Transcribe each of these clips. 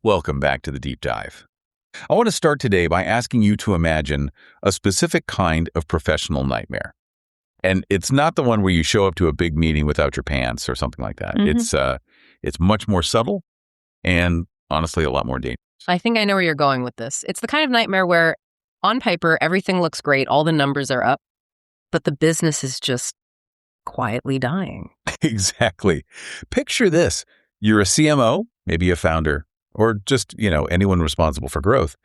Welcome back to the Deep Dive. I want to start today by asking you to imagine a specific kind of professional nightmare. And it's not the one where you show up to a big meeting without your pants or something like that. It's much more subtle and honestly a lot more dangerous. I think I know where you're going with this. It's the kind of nightmare where on paper, everything looks great. All the numbers are up, but the business is just quietly dying. Exactly. Picture this. You're a CMO, maybe a founder, or just, anyone responsible for growth,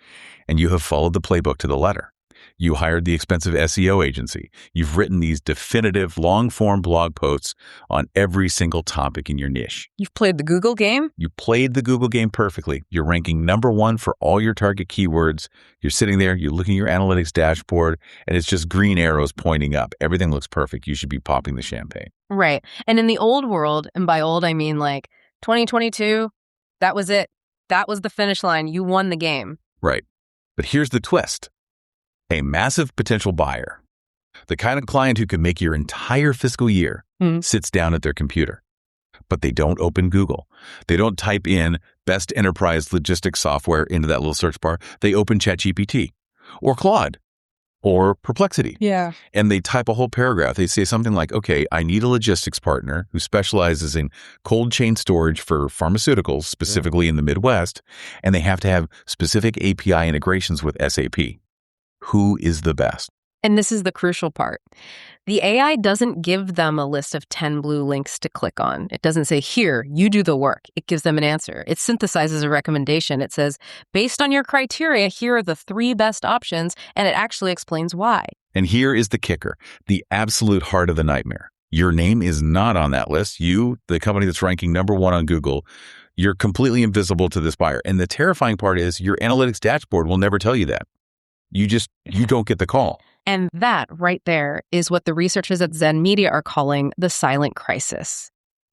and you have followed the playbook to the letter. You hired the expensive SEO agency. You've written these definitive long-form blog posts on every single topic in your niche. You've played the Google game? You played the Google game perfectly. You're ranking number one for all your target keywords. You're sitting there, you're looking at your analytics dashboard, and it's just green arrows pointing up. Everything looks perfect. You should be popping the champagne. Right. And in the old world, and by old I mean like 2022, that was it. That was the finish line. You won the game. Right. But here's the twist. A massive potential buyer, the kind of client who could make your entire fiscal year, sits down at their computer. But they don't open Google. They don't type in best enterprise logistics software into that little search bar. They open ChatGPT or Claude or Perplexity. Yeah. And they type a whole paragraph. They say something like, okay, I need a logistics partner who specializes in cold chain storage for pharmaceuticals, specifically in the Midwest, and they have to have specific API integrations with SAP. Who is the best? And this is the crucial part. The AI doesn't give them a list of 10 blue links to click on. It doesn't say, here, you do the work. It gives them an answer. It synthesizes a recommendation. It says, based on your criteria, here are the 3 best options, and it actually explains why. And here is the kicker, the absolute heart of the nightmare. Your name is not on that list. You, the company that's ranking number 1 on Google, you're completely invisible to this buyer. And the terrifying part is your analytics dashboard will never tell you that. You don't get the call. And that right there is what the researchers at Zen Media are calling the silent crisis.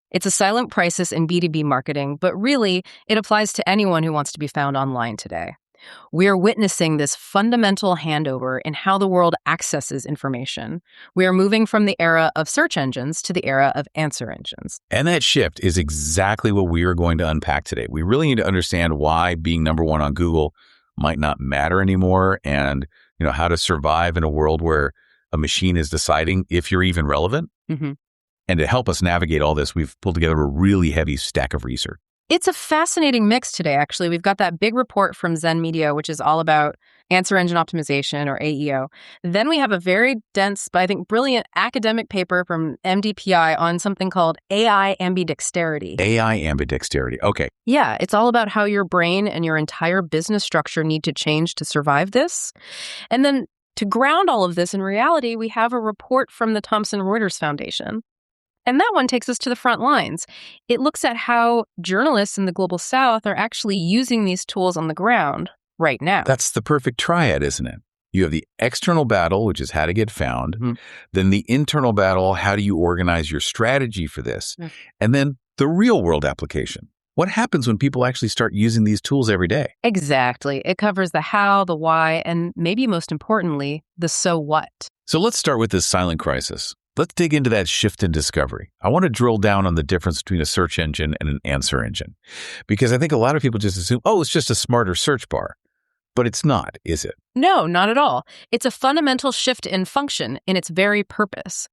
It's a silent crisis in B2B marketing, but really it applies to anyone who wants to be found online today. We are witnessing this fundamental handover in how the world accesses information. We are moving from the era of search engines to the era of answer engines. And that shift is exactly what we are going to unpack today. We really need to understand why being number 1 on Google might not matter anymore, and how to survive in a world where a machine is deciding if you're even relevant. Mm-hmm. And to help us navigate all this, we've pulled together a really heavy stack of research. It's a fascinating mix today, actually. We've got that big report from Zen Media, which is all about answer engine optimization, or AEO. Then we have a very dense, but I think brilliant academic paper from MDPI on something called AI ambidexterity. AI ambidexterity. Okay. Yeah, it's all about how your brain and your entire business structure need to change to survive this. And then to ground all of this in reality, we have a report from the Thomson Reuters Foundation. And that one takes us to the front lines. It looks at how journalists in the Global South are actually using these tools on the ground right now. That's the perfect triad, isn't it? You have the external battle, which is how to get found. Mm-hmm. Then the internal battle, how do you organize your strategy for this? Mm-hmm. And then the real world application. What happens when people actually start using these tools every day? Exactly. It covers the how, the why, and maybe most importantly, the so what. So let's start with this silent crisis. Let's dig into that shift in discovery. I want to drill down on the difference between a search engine and an answer engine, because I think a lot of people just assume, it's just a smarter search bar. But it's not, is it? No, not at all. It's a fundamental shift in function, in its very purpose.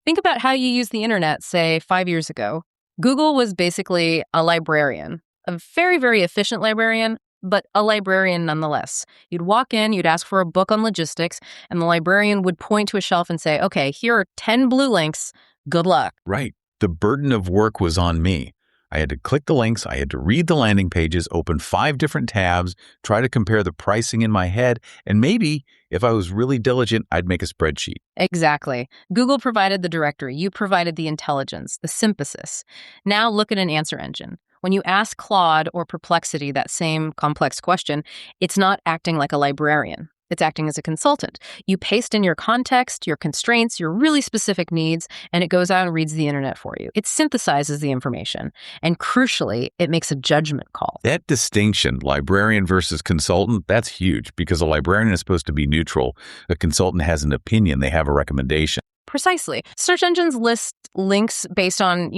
Think about how you used the internet, say, 5 years ago. Google was basically a librarian, a very, very efficient librarian, but a librarian nonetheless. You'd walk in, you'd ask for a book on logistics, and the librarian would point to a shelf and say, okay, here are 10 blue links. Good luck. Right. The burden of work was on me. I had to click the links, I had to read the landing pages, open 5 different tabs, try to compare the pricing in my head, and maybe, if I was really diligent, I'd make a spreadsheet. Exactly. Google provided the directory. You provided the intelligence, the synthesis. Now look at an answer engine. When you ask Claude or Perplexity that same complex question, it's not acting like a librarian. It's acting as a consultant. You paste in your context, your constraints, your really specific needs, and it goes out and reads the internet for you. It synthesizes the information. And crucially, it makes a judgment call. That distinction, librarian versus consultant, that's huge, because a librarian is supposed to be neutral. A consultant has an opinion. They have a recommendation. Precisely. Search engines list links based on,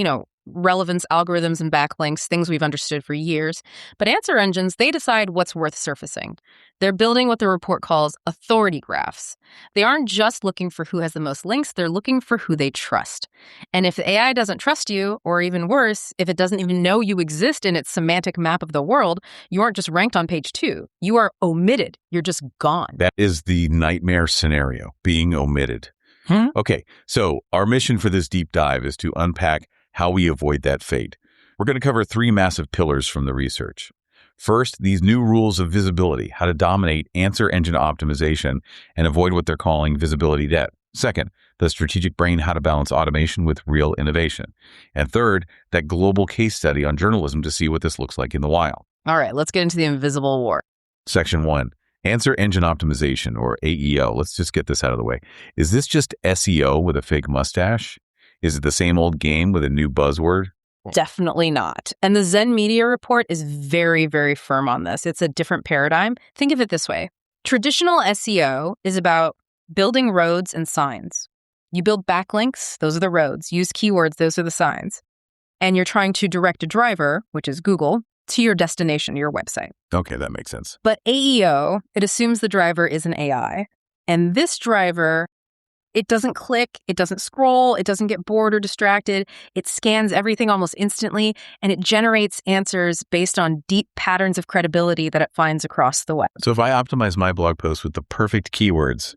relevance algorithms and backlinks, things we've understood for years. But answer engines, they decide what's worth surfacing. They're building what the report calls authority graphs. They aren't just looking for who has the most links, they're looking for who they trust. And if the AI doesn't trust you, or even worse, if it doesn't even know you exist in its semantic map of the world, you aren't just ranked on page 2. You are omitted. You're just gone. That is the nightmare scenario, being omitted. Okay, so our mission for this deep dive is to unpack how we avoid that fate. We're going to cover 3 massive pillars from the research. First, these new rules of visibility, how to dominate answer engine optimization and avoid what they're calling visibility debt. Second, the strategic brain, how to balance automation with real innovation. And third, that global case study on journalism to see what this looks like in the wild. All right, let's get into the invisible war. Section 1. Answer engine optimization, or AEO. Let's just get this out of the way. Is this just SEO with a fake mustache? Is it the same old game with a new buzzword? Definitely not. And the Zen Media report is very, very firm on this. It's a different paradigm. Think of it this way. Traditional SEO is about building roads and signs. You build backlinks, those are the roads. Use keywords, those are the signs. And you're trying to direct a driver, which is Google, to your destination, your website. Okay, that makes sense. But AEO, it assumes the driver is an AI. And this driver, it doesn't click, it doesn't scroll, it doesn't get bored or distracted. It scans everything almost instantly, and it generates answers based on deep patterns of credibility that it finds across the web. So if I optimize my blog post with the perfect keywords,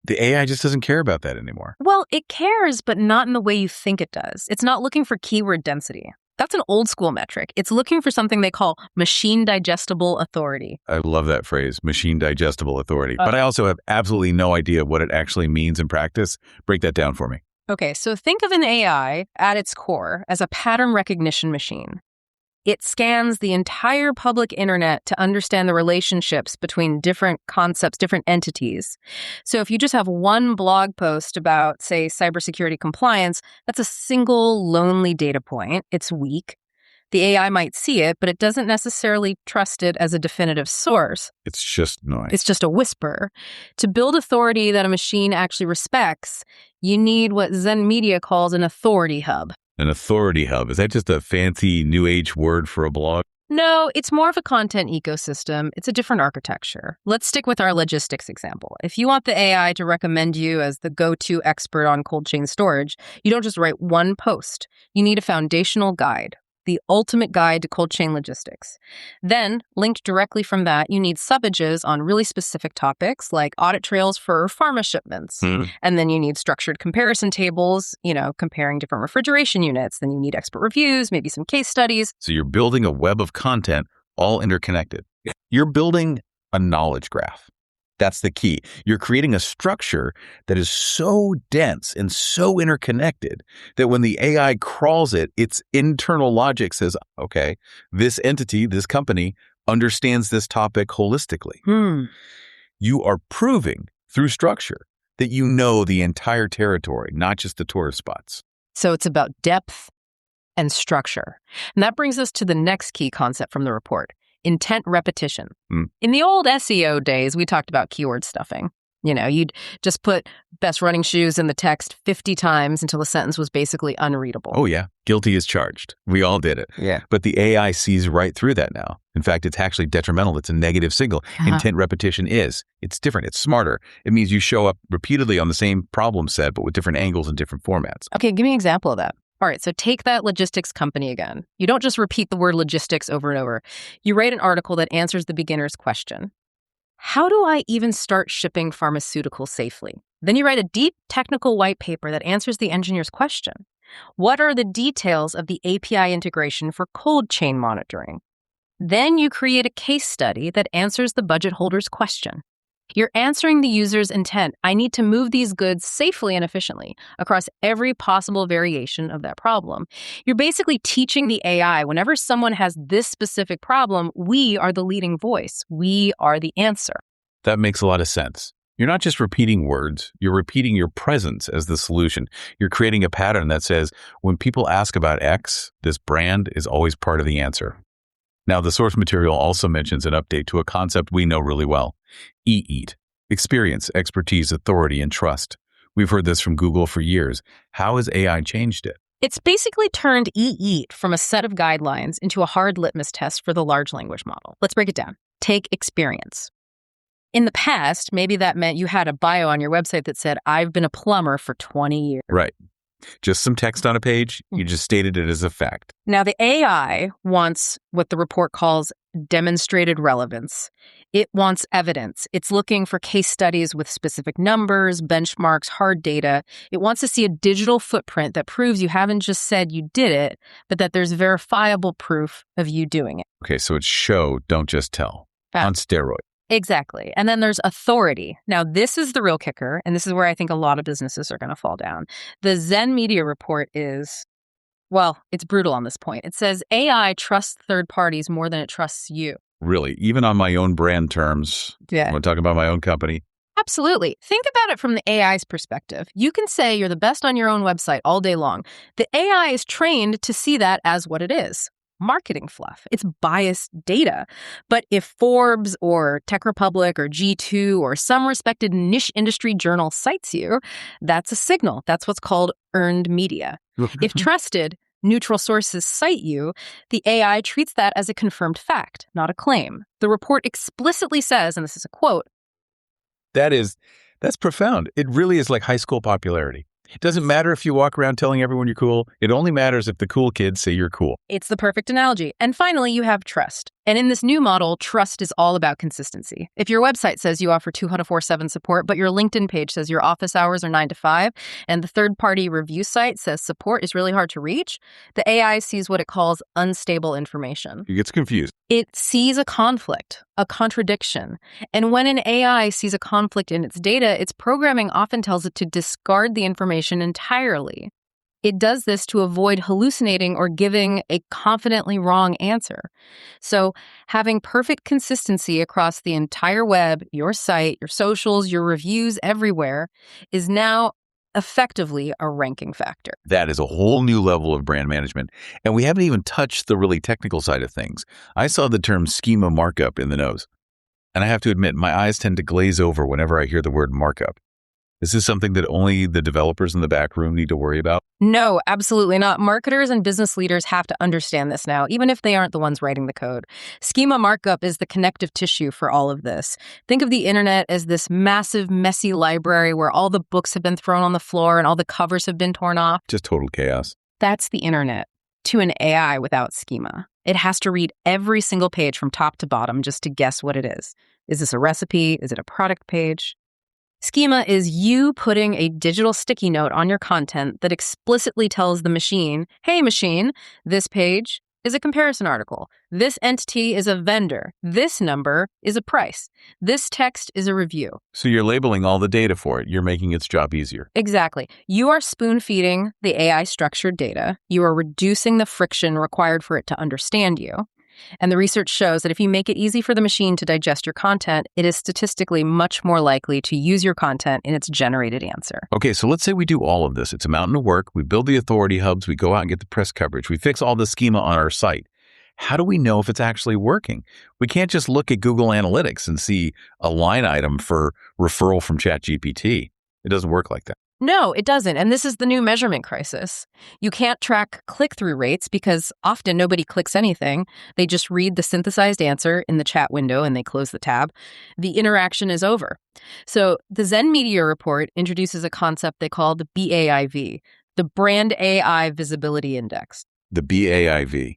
the AI just doesn't care about that anymore. Well, it cares, but not in the way you think it does. It's not looking for keyword density. That's an old school metric. It's looking for something they call machine-digestible authority. I love that phrase, machine-digestible authority. But I also have absolutely no idea what it actually means in practice. Break that down for me. Okay, so think of an AI at its core as a pattern recognition machine. It scans the entire public internet to understand the relationships between different concepts, different entities. So if you just have one blog post about, say, cybersecurity compliance, that's a single lonely data point. It's weak. The AI might see it, but it doesn't necessarily trust it as a definitive source. It's just noise. It's just a whisper. To build authority that a machine actually respects, you need what Zen Media calls an authority hub. An authority hub. Is that just a fancy new age word for a blog? No, it's more of a content ecosystem. It's a different architecture. Let's stick with our logistics example. If you want the AI to recommend you as the go-to expert on cold chain storage, you don't just write one post. You need a foundational guide, the ultimate guide to cold chain logistics. Then, linked directly from that, you need subages on really specific topics like audit trails for pharma shipments. And then you need structured comparison tables, comparing different refrigeration units. Then you need expert reviews, maybe some case studies. So you're building a web of content all interconnected. You're building a knowledge graph. That's the key. You're creating a structure that is so dense and so interconnected that when the AI crawls it, its internal logic says, okay, this entity, this company understands this topic holistically. You are proving through structure that you know the entire territory, not just the tourist spots. So it's about depth and structure. And that brings us to the next key concept from the report. Intent repetition. In the old SEO days, we talked about keyword stuffing. You'd just put best running shoes in the text 50 times until the sentence was basically unreadable. Oh, yeah. Guilty as charged. We all did it. Yeah. But the AI sees right through that now. In fact, it's actually detrimental. It's a negative signal. Intent repetition is. It's different. It's smarter. It means you show up repeatedly on the same problem set, but with different angles and different formats. Okay, give me an example of that. All right, so take that logistics company again. You don't just repeat the word logistics over and over. You write an article that answers the beginner's question. How do I even start shipping pharmaceuticals safely? Then you write a deep technical white paper that answers the engineer's question. What are the details of the API integration for cold chain monitoring? Then you create a case study that answers the budget holder's question. You're answering the user's intent. I need to move these goods safely and efficiently across every possible variation of that problem. You're basically teaching the AI, whenever someone has this specific problem, we are the leading voice. We are the answer. That makes a lot of sense. You're not just repeating words, you're repeating your presence as the solution. You're creating a pattern that says, when people ask about X, this brand is always part of the answer. Now, the source material also mentions an update to a concept we know really well. EAT. Experience, expertise, authority, and trust. We've heard this from Google for years. How has AI changed it? It's basically turned EEAT from a set of guidelines into a hard litmus test for the large language model. Let's break it down. Take experience. In the past, maybe that meant you had a bio on your website that said, I've been a plumber for 20 years. Right. Just some text on a page. You just stated it as a fact. Now, the AI wants what the report calls demonstrated relevance. It wants evidence. It's looking for case studies with specific numbers, benchmarks, hard data. It wants to see a digital footprint that proves you haven't just said you did it, but that there's verifiable proof of you doing it. Okay, so it's show, don't just tell. On steroids. Exactly. And then there's authority. Now, this is the real kicker, and this is where I think a lot of businesses are going to fall down. The Zen Media report is, well, it's brutal on this point. It says AI trusts third parties more than it trusts you. Really? Even on my own brand terms? Yeah. When talking about my own company? Absolutely. Think about it from the AI's perspective. You can say you're the best on your own website all day long. The AI is trained to see that as what it is. Marketing fluff. It's biased data. But if Forbes or Tech Republic or G2 or some respected niche industry journal cites you, that's a signal. That's what's called earned media. If trusted, neutral sources cite you, the AI treats that as a confirmed fact, not a claim. The report explicitly says, and this is a quote, That's profound. It really is like high school popularity. It doesn't matter if you walk around telling everyone you're cool. It only matters if the cool kids say you're cool. It's the perfect analogy. And finally, you have trust. And in this new model, trust is all about consistency. If your website says you offer 24/7 support, but your LinkedIn page says your office hours are 9 to 5, and the third-party review site says support is really hard to reach, the AI sees what it calls unstable information. It gets confused. It sees a conflict, a contradiction. And when an AI sees a conflict in its data, its programming often tells it to discard the information entirely. It does this to avoid hallucinating or giving a confidently wrong answer. So having perfect consistency across the entire web, your site, your socials, your reviews everywhere is now effectively a ranking factor. That is a whole new level of brand management. And we haven't even touched the really technical side of things. I saw the term schema markup in the nose. And I have to admit, my eyes tend to glaze over whenever I hear the word markup. Is this something that only the developers in the back room need to worry about? No, absolutely not. Marketers and business leaders have to understand this now, even if they aren't the ones writing the code. Schema markup is the connective tissue for all of this. Think of the internet as this massive, messy library where all the books have been thrown on the floor and all the covers have been torn off. Just total chaos. That's the internet to an AI without schema. It has to read every single page from top to bottom just to guess what it is. Is this a recipe? Is it a product page? Schema is you putting a digital sticky note on your content that explicitly tells the machine, hey machine, this page is a comparison article. This entity is a vendor. This number is a price. This text is a review. So you're labeling all the data for it. You're making its job easier. Exactly. You are spoon-feeding the AI structured data. You are reducing the friction required for it to understand you. And the research shows that if you make it easy for the machine to digest your content, it is statistically much more likely to use your content in its generated answer. Okay, so let's say we do all of this. It's a mountain of work. We build the authority hubs. We go out and get the press coverage. We fix all the schema on our site. How do we know if it's actually working? We can't just look at Google Analytics and see a line item for referral from ChatGPT. It doesn't work like that. No, it doesn't. And this is the new measurement crisis. You can't track click-through rates because often nobody clicks anything. They just read the synthesized answer in the chat window and they close the tab. The interaction is over. So the Zen Media report introduces a concept they call the BAIV, the Brand AI Visibility Index. The BAIV.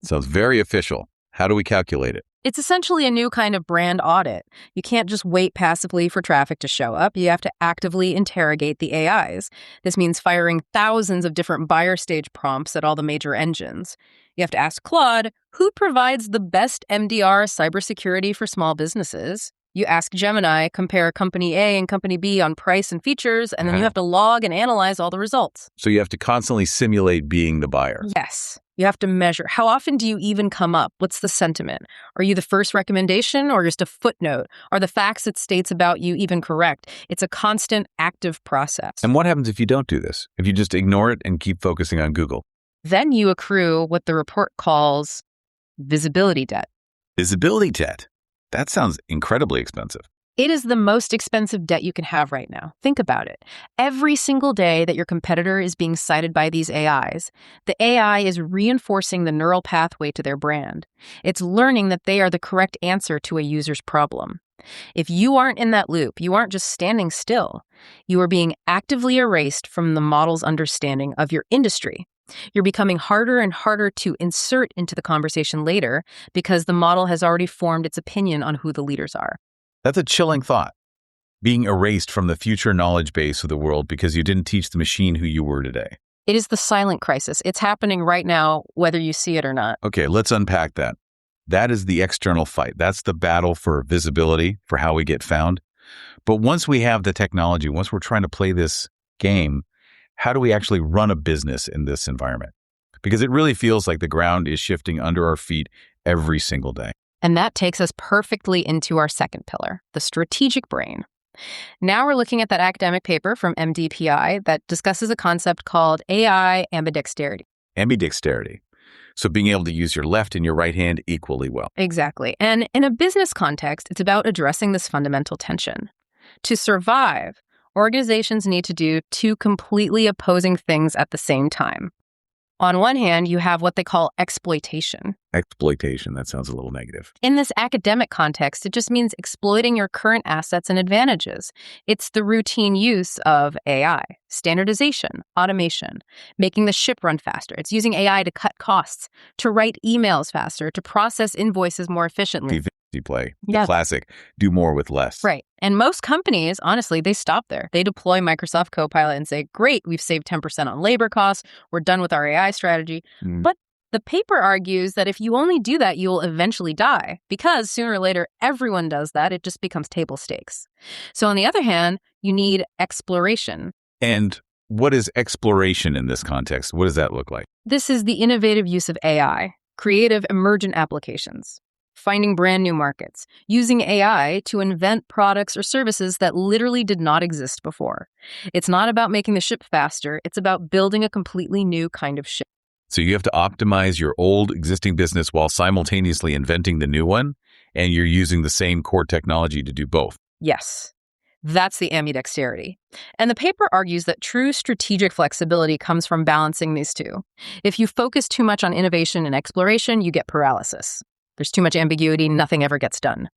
Sounds very official. How do we calculate it? It's essentially a new kind of brand audit. You can't just wait passively for traffic to show up. You have to actively interrogate the AIs. This means firing thousands of different buyer stage prompts at all the major engines. You have to ask Claude, who provides the best MDR cybersecurity for small businesses? You ask Gemini, compare company A and company B on price and features, and then you have to log and analyze all the results. So you have to constantly simulate being the buyer. Yes. You have to measure. How often do you even come up? What's the sentiment? Are you the first recommendation or just a footnote? Are the facts it states about you even correct? It's a constant, active process. And what happens if you don't do this? If you just ignore it and keep focusing on Google? Then you accrue what the report calls visibility debt. Visibility debt. That sounds incredibly expensive. It is the most expensive debt you can have right now. Think about it. Every single day that your competitor is being cited by these AIs, the AI is reinforcing the neural pathway to their brand. It's learning that they are the correct answer to a user's problem. If you aren't in that loop, you aren't just standing still. You are being actively erased from the model's understanding of your industry. You're becoming harder and harder to insert into the conversation later because the model has already formed its opinion on who the leaders are. That's a chilling thought. Being erased from the future knowledge base of the world because you didn't teach the machine who you were today. It is the silent crisis. It's happening right now, whether you see it or not. Okay, let's unpack that. That is the external fight. That's the battle for visibility, for how we get found. But once we have the technology, once we're trying to play this game, how do we actually run a business in this environment? Because it really feels like the ground is shifting under our feet every single day. And that takes us perfectly into our second pillar, the strategic brain. Now we're looking at that academic paper from MDPI that discusses a concept called AI ambidexterity. Ambidexterity. So being able to use your left and your right hand equally well. Exactly. And in a business context, it's about addressing this fundamental tension. To survive, organizations need to do two completely opposing things at the same time. On one hand, you have what they call exploitation. Exploitation, that sounds a little negative. In this academic context, it just means exploiting your current assets and advantages. It's the routine use of AI, standardization, automation, making the ship run faster. It's using AI to cut costs, to write emails faster, to process invoices more efficiently. Efficiency play, the classic, do more with less. Right. And most companies, honestly, they stop there. They deploy Microsoft Copilot and say, great, we've saved 10% on labor costs. We're done with our AI strategy. But the paper argues that if you only do that, you will eventually die because sooner or later, everyone does that. It just becomes table stakes. So on the other hand, you need exploration. And what is exploration in this context? What does that look like? This is the innovative use of AI, creative emergent applications, finding brand new markets, using AI to invent products or services that literally did not exist before. It's not about making the ship faster. It's about building a completely new kind of ship. So you have to optimize your old existing business while simultaneously inventing the new one, and you're using the same core technology to do both. Yes, that's the ambidexterity. And the paper argues that true strategic flexibility comes from balancing these two. If you focus too much on innovation and exploration, you get paralysis. There's too much ambiguity, nothing ever gets done.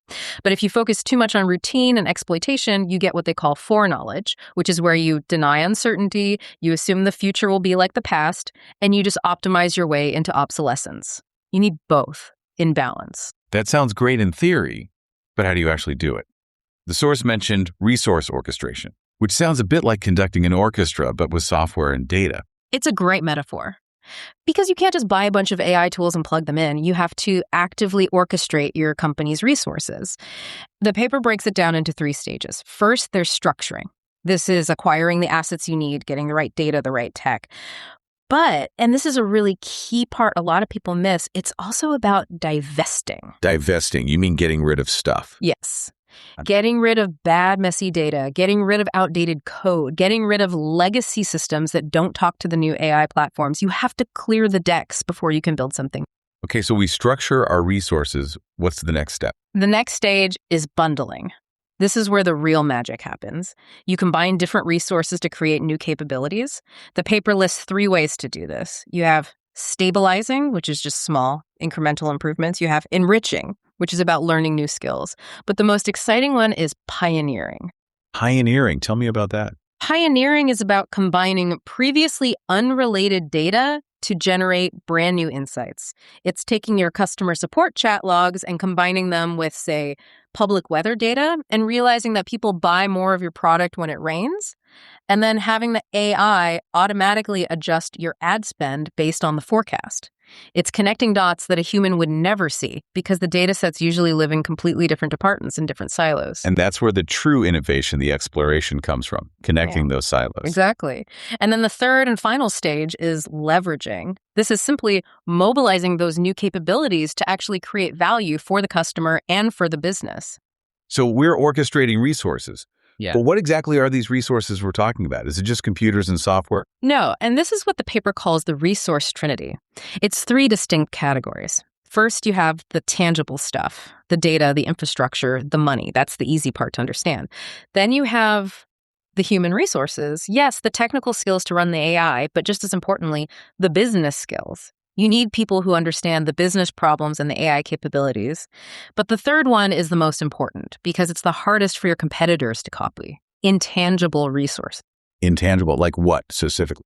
But if you focus too much on routine and exploitation, you get what they call foreknowledge, which is where you deny uncertainty, you assume the future will be like the past, and you just optimize your way into obsolescence. You need both in balance. That sounds great in theory, but how do you actually do it? The source mentioned resource orchestration, which sounds a bit like conducting an orchestra, but with software and data. It's a great metaphor. Because you can't just buy a bunch of AI tools and plug them in. You have to actively orchestrate your company's resources. The paper breaks it down into 3 stages. First, there's structuring. This is acquiring the assets you need, getting the right data, the right tech. But, and this is a really key part a lot of people miss, it's also about divesting. Divesting, you mean getting rid of stuff? Yes. Getting rid of bad, messy data, getting rid of outdated code, getting rid of legacy systems that don't talk to the new AI platforms. You have to clear the decks before you can build something. Okay, so we structure our resources. What's the next step? The next stage is bundling. This is where the real magic happens. You combine different resources to create new capabilities. The paper lists 3 ways to do this. You have stabilizing, which is just small, incremental improvements. You have enriching, which is about learning new skills. But the most exciting one is pioneering. Pioneering, tell me about that. Pioneering is about combining previously unrelated data to generate brand new insights. It's taking your customer support chat logs and combining them with, say, public weather data and realizing that people buy more of your product when it rains, and then having the AI automatically adjust your ad spend based on the forecast. It's connecting dots that a human would never see because the data sets usually live in completely different departments in different silos. And that's where the true innovation, the exploration comes from, connecting those silos. Exactly. And then the third and final stage is leveraging. This is simply mobilizing those new capabilities to actually create value for the customer and for the business. So we're orchestrating resources. Yeah. But what exactly are these resources we're talking about? Is it just computers and software? No, and this is what the paper calls the resource trinity. It's 3 distinct categories. First, you have the tangible stuff, the data, the infrastructure, the money. That's the easy part to understand. Then you have the human resources. Yes, the technical skills to run the AI, but just as importantly, the business skills. You need people who understand the business problems and the AI capabilities. But the third one is the most important because it's the hardest for your competitors to copy. Intangible resources. Intangible, like what specifically?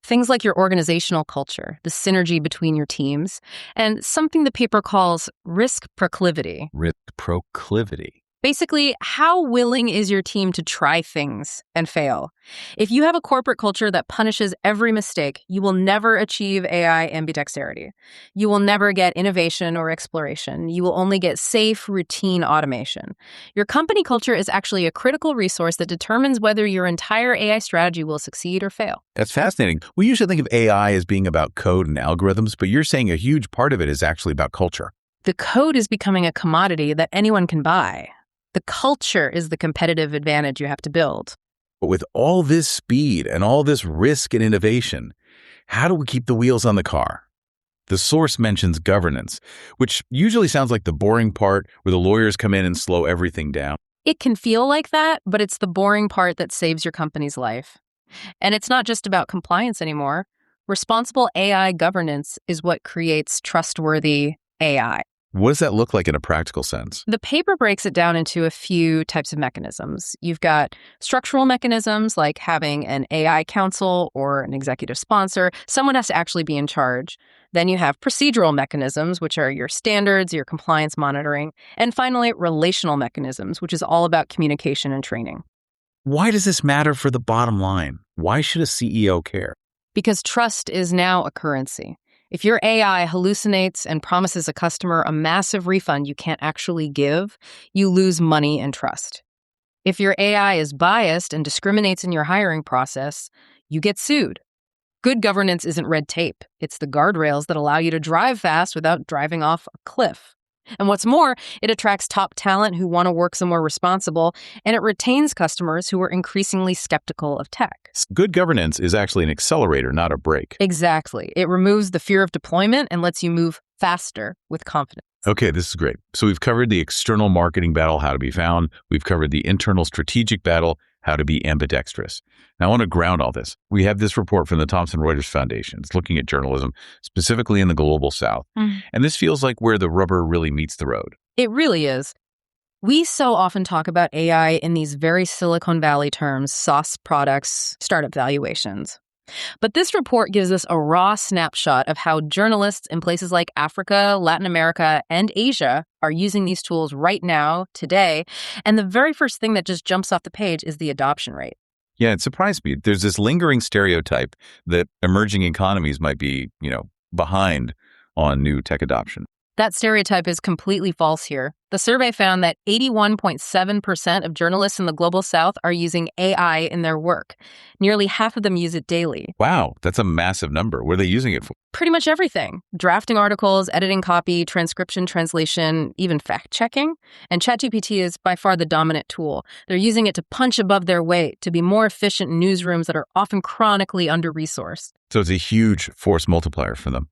Things like your organizational culture, the synergy between your teams, and something the paper calls risk proclivity. Risk proclivity. Basically, how willing is your team to try things and fail? If you have a corporate culture that punishes every mistake, you will never achieve AI ambidexterity. You will never get innovation or exploration. You will only get safe, routine automation. Your company culture is actually a critical resource that determines whether your entire AI strategy will succeed or fail. That's fascinating. We usually think of AI as being about code and algorithms, but you're saying a huge part of it is actually about culture. The code is becoming a commodity that anyone can buy. The culture is the competitive advantage you have to build. But with all this speed and all this risk and innovation, how do we keep the wheels on the car? The source mentions governance, which usually sounds like the boring part where the lawyers come in and slow everything down. It can feel like that, but it's the boring part that saves your company's life. And it's not just about compliance anymore. Responsible AI governance is what creates trustworthy AI. What does that look like in a practical sense? The paper breaks it down into a few types of mechanisms. You've got structural mechanisms like having an AI council or an executive sponsor. Someone has to actually be in charge. Then you have procedural mechanisms, which are your standards, your compliance monitoring. And finally, relational mechanisms, which is all about communication and training. Why does this matter for the bottom line? Why should a CEO care? Because trust is now a currency. If your AI hallucinates and promises a customer a massive refund you can't actually give, you lose money and trust. If your AI is biased and discriminates in your hiring process, you get sued. Good governance isn't red tape. It's the guardrails that allow you to drive fast without driving off a cliff. And what's more, it attracts top talent who want to work somewhere responsible, and it retains customers who are increasingly skeptical of tech. Good governance is actually an accelerator, not a brake. Exactly. It removes the fear of deployment and lets you move faster with confidence. Okay, this is great. So we've covered the external marketing battle, how to be found. We've covered the internal strategic battle, how to be ambidextrous. Now, I want to ground all this. We have this report from the Thomson Reuters Foundation. It's looking at journalism, specifically in the global South. And this feels like where the rubber really meets the road. It really is. We so often talk about AI in these very Silicon Valley terms, SaaS products, startup valuations. But this report gives us a raw snapshot of how journalists in places like Africa, Latin America, and Asia are using these tools right now, today. And the very first thing that just jumps off the page is the adoption rate. Yeah, it surprised me. There's this lingering stereotype that emerging economies might be, behind on new tech adoption. That stereotype is completely false here. The survey found that 81.7% of journalists in the global South are using AI in their work. Nearly half of them use it daily. Wow, that's a massive number. What are they using it for? Pretty much everything. Drafting articles, editing copy, transcription, translation, even fact-checking. And ChatGPT is by far the dominant tool. They're using it to punch above their weight, to be more efficient in newsrooms that are often chronically under-resourced. So it's a huge force multiplier for them.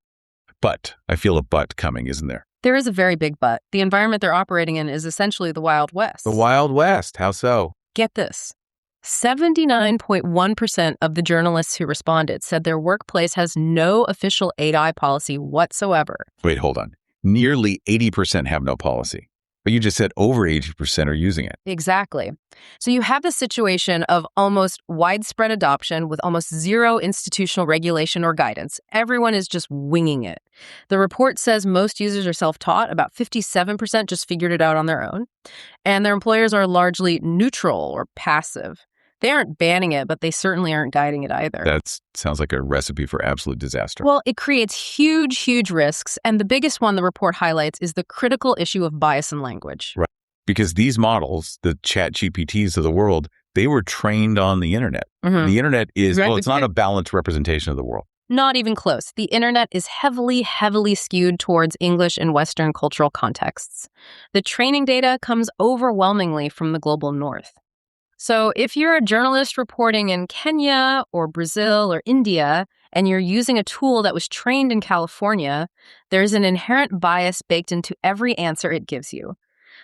But I feel a but coming, isn't there? There is a very big but. The environment they're operating in is essentially the Wild West. The Wild West. How so? Get this. 79.1% of the journalists who responded said their workplace has no official AI policy whatsoever. Wait, hold on. Nearly 80% have no policy. But you just said over 80% are using it. Exactly. So you have this situation of almost widespread adoption with almost zero institutional regulation or guidance. Everyone is just winging it. The report says most users are self-taught. About 57% just figured it out on their own. And their employers are largely neutral or passive. They aren't banning it, but they certainly aren't guiding it either. That sounds like a recipe for absolute disaster. Well, it creates huge, huge risks. And the biggest one the report highlights is the critical issue of bias in language. Right. Because these models, the ChatGPTs of the world, they were trained on the internet. The internet is, it's not a balanced representation of the world. Not even close. The internet is heavily, heavily skewed towards English and Western cultural contexts. The training data comes overwhelmingly from the global North. So if you're a journalist reporting in Kenya or Brazil or India, and you're using a tool that was trained in California, there's an inherent bias baked into every answer it gives you.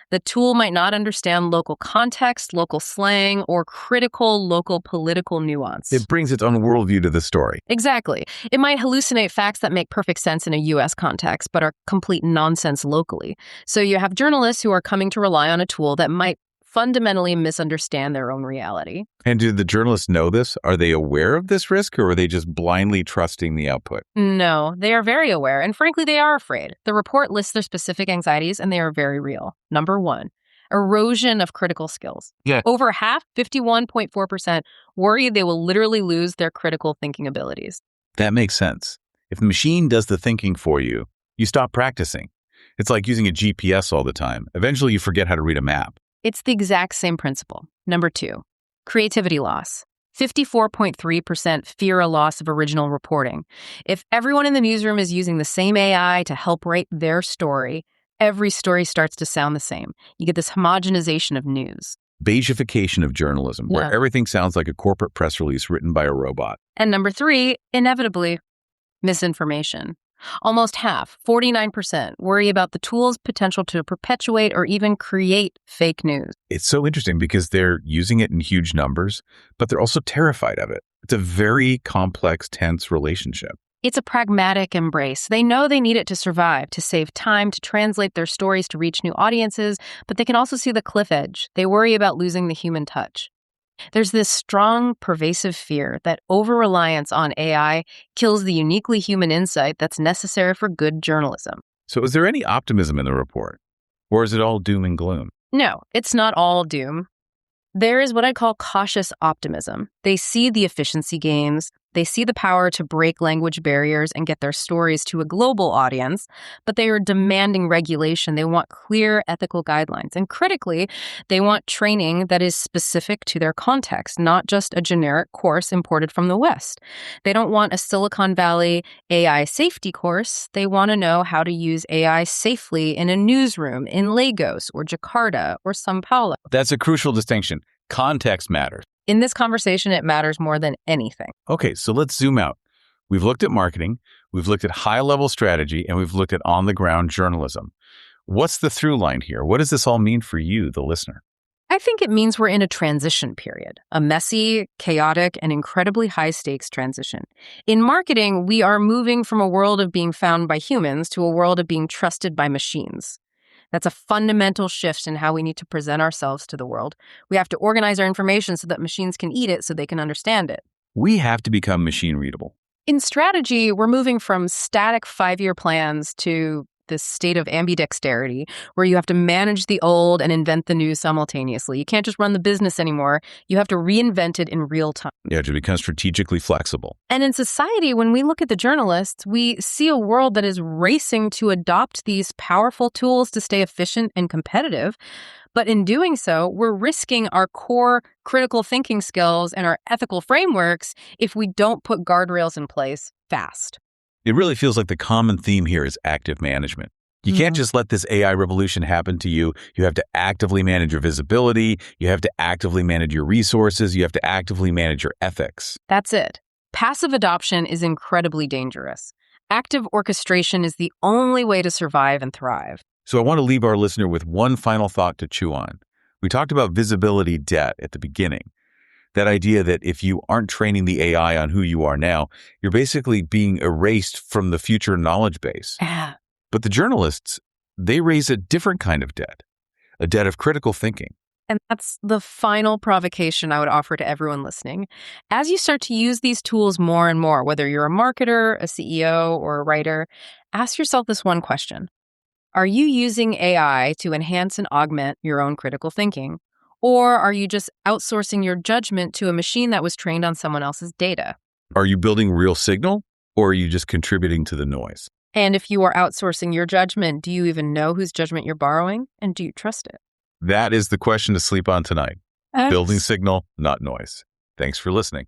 The tool might not understand local context, local slang, or critical local political nuance. It brings its own worldview to the story. Exactly. It might hallucinate facts that make perfect sense in a U.S. context, but are complete nonsense locally. So you have journalists who are coming to rely on a tool that might fundamentally misunderstand their own reality. And do the journalists know this? Are they aware of this risk, or are they just blindly trusting the output? No, they are very aware, and frankly, they are afraid. The report lists their specific anxieties, and they are very real. Number one, erosion of critical skills. Yeah. Over half, 51.4%, worry they will literally lose their critical thinking abilities. That makes sense. If the machine does the thinking for you, you stop practicing. It's like using a GPS all the time. Eventually, you forget how to read a map. It's the exact same principle. Number two, creativity loss. 54.3% fear a loss of original reporting. If everyone in the newsroom is using the same AI to help write their story, every story starts to sound the same. You get this homogenization of news. Beigification of journalism, where Yeah. everything sounds like a corporate press release written by a robot. And number three, inevitably, misinformation. Almost half, 49%, worry about the tool's potential to perpetuate or even create fake news. It's so interesting because they're using it in huge numbers, but they're also terrified of it. It's a very complex, tense relationship. It's a pragmatic embrace. They know they need it to survive, to save time, to translate their stories to reach new audiences, but they can also see the cliff edge. They worry about losing the human touch. There's this strong, pervasive fear that over-reliance on AI kills the uniquely human insight that's necessary for good journalism. So is there any optimism in the report? Or is it all doom and gloom? No, it's not all doom. There is what I call cautious optimism. They see the efficiency gains, they see the power to break language barriers and get their stories to a global audience, but they are demanding regulation. They want clear ethical guidelines. And critically, they want training that is specific to their context, not just a generic course imported from the West. They don't want a Silicon Valley AI safety course. They want to know how to use AI safely in a newsroom in Lagos or Jakarta or São Paulo. That's a crucial distinction. Context matters. In this conversation, it matters more than anything. Okay, so let's zoom out. We've looked at marketing, we've looked at high-level strategy, and we've looked at on-the-ground journalism. What's the through line here? What does this all mean for you, the listener? I think it means we're in a transition period, a messy, chaotic, and incredibly high-stakes transition. In marketing, we are moving from a world of being found by humans to a world of being trusted by machines. That's a fundamental shift in how we need to present ourselves to the world. We have to organize our information so that machines can eat it so they can understand it. We have to become machine-readable. In strategy, we're moving from static 5-year plans to this state of ambidexterity where you have to manage the old and invent the new simultaneously. You can't just run the business anymore. You have to reinvent it in real time. You have to become strategically flexible. And in society, when we look at the journalists, we see a world that is racing to adopt these powerful tools to stay efficient and competitive. But in doing so, we're risking our core critical thinking skills and our ethical frameworks if we don't put guardrails in place fast. It really feels like the common theme here is active management. You can't just let this AI revolution happen to you. You have to actively manage your visibility. You have to actively manage your resources. You have to actively manage your ethics. That's it. Passive adoption is incredibly dangerous. Active orchestration is the only way to survive and thrive. So I want to leave our listener with one final thought to chew on. We talked about visibility debt at the beginning. That idea that if you aren't training the AI on who you are now, you're basically being erased from the future knowledge base. But the journalists, they raise a different kind of debt, a debt of critical thinking. And that's the final provocation I would offer to everyone listening. As you start to use these tools more and more, whether you're a marketer, a CEO, or a writer, ask yourself this one question. Are you using AI to enhance and augment your own critical thinking? Or are you just outsourcing your judgment to a machine that was trained on someone else's data? Are you building real signal, or are you just contributing to the noise? And if you are outsourcing your judgment, do you even know whose judgment you're borrowing? And do you trust it? That is the question to sleep on tonight. Building signal, not noise. Thanks for listening.